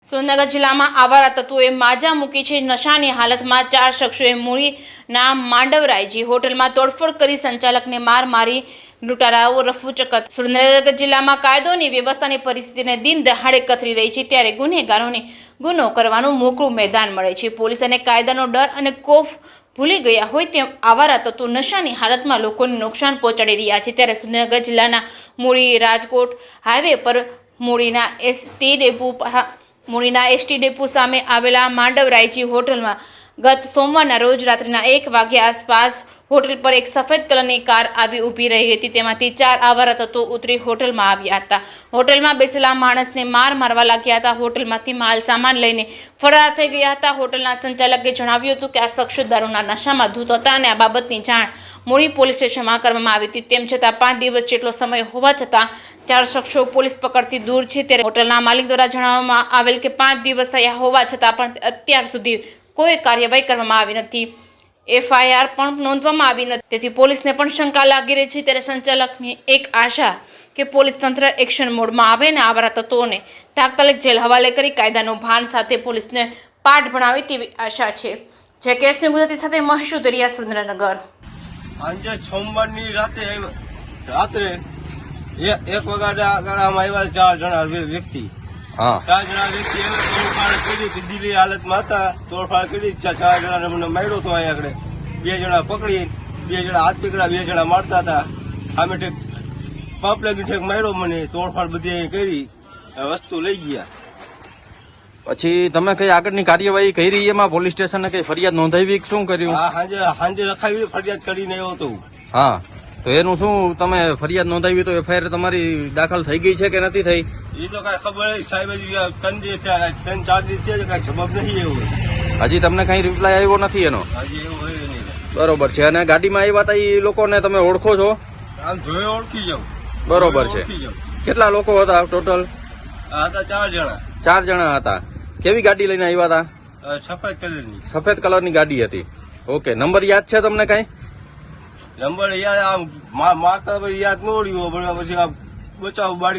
સુરેન્દ્રનગર જિલ્લામાં આવારા તત્વોએ માજા મૂકી છે। નશાની હાલતમાં 4 શખ્સોએ મૂળીના માંડવરાયજી હોટલમાં તોડફોડ કરી સંચાલકને માર મારી લૂંટારાઓ રફુચક્કર। સુરેન્દ્રનગર જિલ્લામાં કાયદોની વ્યવસ્થાની પરિસ્થિતિને દિન દહાડે કથળી રહી છે, ત્યારે ગુનેગારોને ગુનો કરવાનું મોકળું મેદાન મળે છે। પોલીસ અને કાયદાનો ડર અને ખૌફ ભૂલી ગયા હોય તેમ આવારા તત્વો નશાની હાલતમાં લોકોને નુકસાન પહોંચાડી રહ્યા છે। ત્યારે સુરેન્દ્રનગર જિલ્લાના મૂળી રાજકોટ હાઈવે પર મૂળીના એસટી ડેપો સામે આવેલા માંડવરાયજી હોટલમાં ગત સોમવારના રોજ રાત્રિના 1 વાગ્યા આસપાસ હોટલ પર એક સફેદ કલરની કાર આવી ઊભી રહી હતી। તેમાંથી 4 આવારા તત્વો ઉતરી હોટલમાં આવ્યા હતા। હોટલમાં બેસેલા માણસને માર મારવા લાગ્યા હતા। હોટલમાંથી માલ સામાન લઈને ફરાર થઈ ગયા હતા। હોટલના સંચાલકે જણાવ્યું હતું કે આ શખ્સો દારૂના નશામાં ધૂત હતા અને આ બાબતની જાણ મૂળી પોલીસ સ્ટેશનમાં કરવામાં આવી હતી। તેમ છતાં 5 દિવસ જેટલો સમય હોવા છતાં 4 શખ્સો પોલીસ પકડથી દૂર છે। ત્યારે હોટલના માલિક દ્વારા જણાવવામાં આવેલ કે 5 દિવસ થયા હોવા છતાં પણ અત્યાર સુધી કોઈ કાર્યવાહી કરવામાં આવી નથી। FIR પણ નોંધવામાં આવી નથી। તેથી પોલીસને પણ શંકા લાગી રહી છે। ત્યારે સંચાલકની એક આશા કે પોલીસ તંત્ર એક્શન મોડમાં આવે અને આવારા તત્વોને તાત્કાલિક જેલ હવાલે કરી કાયદાનું ભાન સાથે પોલીસને પાઠ ભણાવે તેવી આશા છે। જે કેસ ગુજરાતી સાથે મહેશ ઉદરિયા, સુરેન્દ્રનગર। આજે સોમવારની રાત્રે 1 વાગ્યામાં આવ્યા 4 જણા વ્યક્તિ। 4 જણા વ્યક્તિ તોડફાડ કરી, દિલ્હી હાલતમાં હતા। તોડફાડ કરી 4 જણાને મને માર્યો હતો। અહીંયા આગળ 2 જણા પકડી, 2 જણા હાથ પકડા, 2 જણા મારતા હતા। સામે ઠેક પંપ લાગી ઠેક માર્યો મને। તોડફાડ બધી અહીં કરી, વસ્તુ લઈ ગયા। પછી તમે કઈ આગળની કાર્યવાહી કરી? એમાં પોલીસ સ્ટેશને કઈ ફરિયાદ નોંધાવી? શું કર્યું? સાંજે રખાવી, ફરિયાદ કરીને આવ્યો હતો। હા, તો એનું શું તમે ફરિયાદ નોંધાવી? તો FIR તમારી દાખલ થઈ ગઈ છે કે નથી થઈ? એ તો કઈ ખબર નહીં સાહેબ, 3-4 દિવસ છે, કઈ જવાબ નહીં એવો। હજી તમને કઈ રિપ્લાય આવ્યો નથી એનો? હજી એવું હોય નહીં। બરોબર છે। અને ગાડીમાં આવ્યા હતા એ લોકોને તમે ઓળખો છો? આમ જોયે ઓળખી જાવ। બરોબર છે। કેટલા લોકો હતા ટોટલ? હતા 4 જણા। 4 જણા હતા। કેવી ગાડી લઈને આવ્યા હતા? સફેદ કલરની। સફેદ કલરની ગાડી હતી। ઓકે, નંબર યાદ છે તમને કઈ? નંબર યાદ, આમ મારતા યાદ ન ઓળ્યો, પછી બચાવ બાળી